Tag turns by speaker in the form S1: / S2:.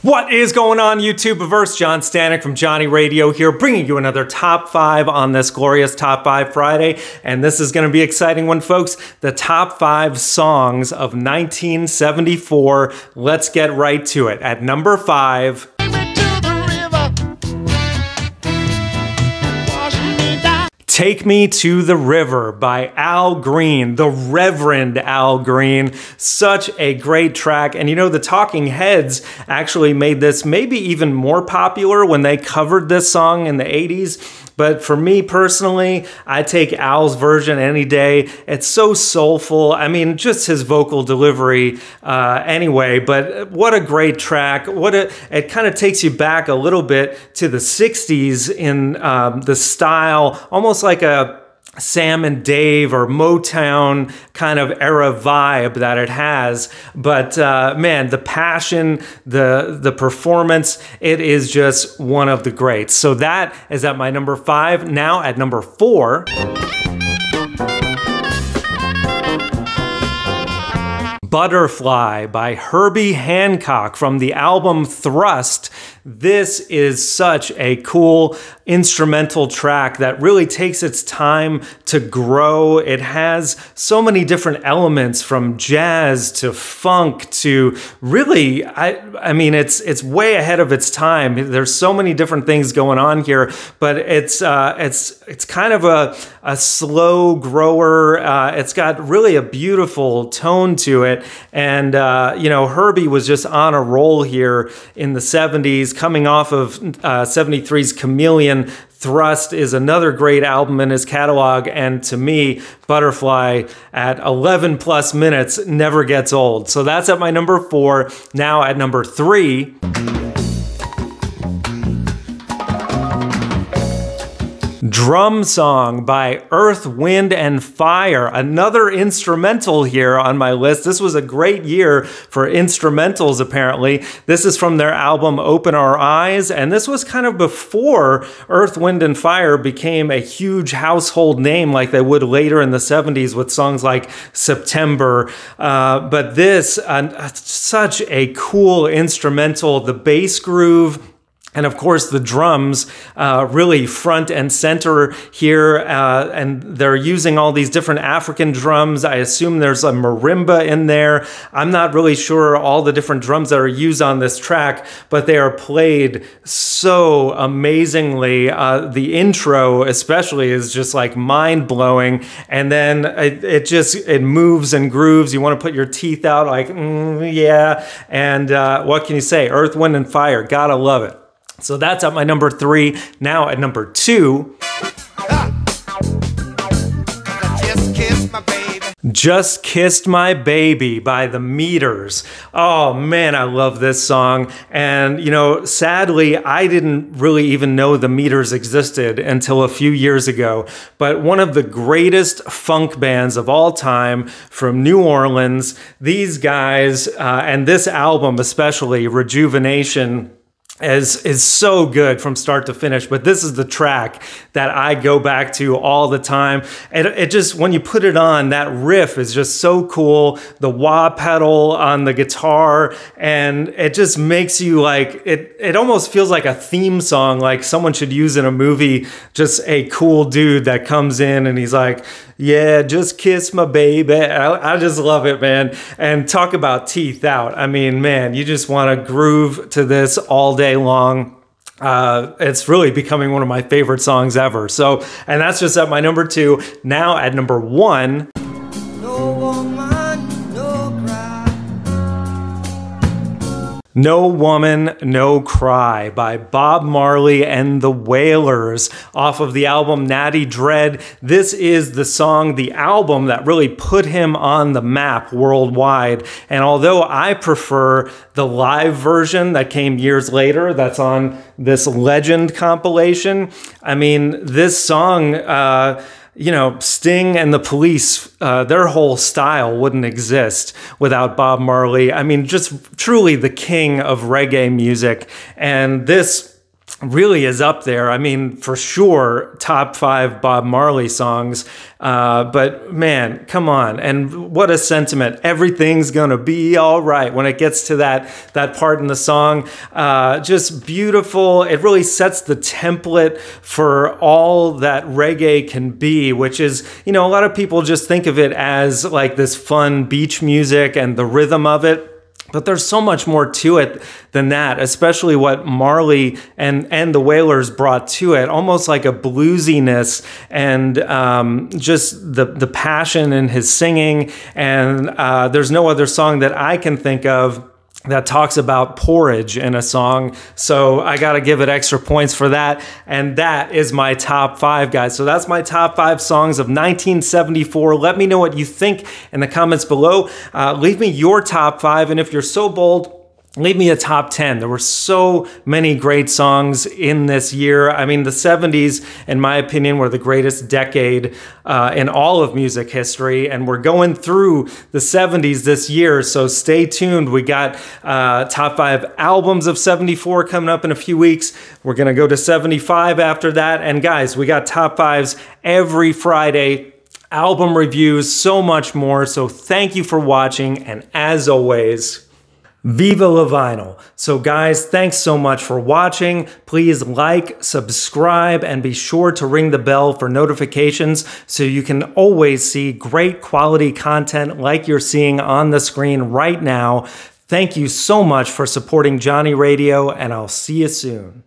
S1: What is going on, YouTube-averse? John Stanek from Johnny Radio here, bringing you another Top 5 on this glorious Top 5 Friday. And this is going to be an exciting one, folks. The Top 5 songs of 1974. Let's get right to it. At number 5... Take Me to the River by Al Green, the Reverend Al Green. Such a great track. And you know, the Talking Heads actually made this maybe even more popular when they covered this song in the 80s. But for me personally, I take Al's version any day. It's so soulful. I mean, just his vocal delivery anyway, but what a great track. It kind of takes you back a little bit to the 60s in the style, almost like a Sam and Dave or Motown kind of era vibe that it has. But man, the passion, the performance, it is just one of the greats. So that is at my number 5. Now at number 4. Butterfly by Herbie Hancock from the album Thrust. This is such a cool instrumental track that really takes its time to grow. It has so many different elements, from jazz to funk to really, I mean, it's way ahead of its time. There's so many different things going on here, but it's kind of a slow grower. It's got really a beautiful tone to it. And, you know, Herbie was just on a roll here in the 70s, coming off of 73's Chameleon. Thrust is another great album in his catalog, and to me, Butterfly at 11 plus minutes never gets old. So that's at my number 4. Now at number 3. Drum Song by Earth, Wind and Fire. Another instrumental here on my list. This was a great year for instrumentals, apparently. This is from their album Open Our Eyes, and this was kind of before Earth, Wind and Fire became a huge household name like they would later in the 70s with songs like September. But this, such a cool instrumental. The bass groove, and of course, the drums really front and center here, and they're using all these different African drums. I assume there's a marimba in there. I'm not really sure all the different drums that are used on this track, but they are played so amazingly. The intro especially is just like mind-blowing, and then it moves and grooves. You want to put your teeth out like, yeah, and what can you say? Earth, Wind, and Fire, gotta love it. So that's at my number 3. Now at number 2. Just Kissed My Baby by The Meters. Oh man, I love this song. And you know, sadly, I didn't really even know The Meters existed until a few years ago. But one of the greatest funk bands of all time from New Orleans, these guys, and this album especially, Rejuvenation, is so good from start to finish. But this is the track that I go back to all the time. And it just, when you put it on, that riff is just so cool. The wah pedal on the guitar, and it just makes you like, it almost feels like a theme song, like someone should use in a movie. Just a cool dude that comes in and he's like, yeah, just kiss my baby. I just love it, man. And talk about teeth out. I mean, man, you just want to groove to this all day long. It's really becoming one of my favorite songs ever. So, and that's just at my number 2. Now at number 1. No woman, no cry. No Woman, No Cry by Bob Marley and the Wailers off of the album Natty Dread. This is the song, the album that really put him on the map worldwide. And although I prefer the live version that came years later, that's on this Legend compilation, I mean, this song, you know, Sting and the Police, their whole style wouldn't exist without Bob Marley. I mean, just truly the king of reggae music. And this really is up there. I mean, for sure, top 5 Bob Marley songs. But man, come on. And what a sentiment. Everything's gonna be all right when it gets to that part in the song. Just beautiful. It really sets the template for all that reggae can be, which is, a lot of people just think of it as like this fun beach music and the rhythm of it. But there's so much more to it than that, especially what Marley and the Wailers brought to it, almost like a bluesiness and just the passion in his singing. And there's no other song that I can think of that talks about porridge in a song. So I got to give it extra points for that. And that is my top 5, guys. So that's my top 5 songs of 1974. Let me know what you think in the comments below. Leave me your top 5. And if you're so bold, leave me a top 10. There were so many great songs in this year. I mean, the 70s, in my opinion, were the greatest decade in all of music history. And we're going through the 70s this year, so stay tuned. We got top 5 albums of 74 coming up in a few weeks. We're going to go to 75 after that. And guys, we got top 5s every Friday. Album reviews, so much more. So thank you for watching. And as always, Viva la vinyl. So guys, thanks so much for watching. Please like, subscribe, and be sure to ring the bell for notifications so you can always see great quality content like you're seeing on the screen right now. Thank you so much for supporting Johnny Radio, and I'll see you soon.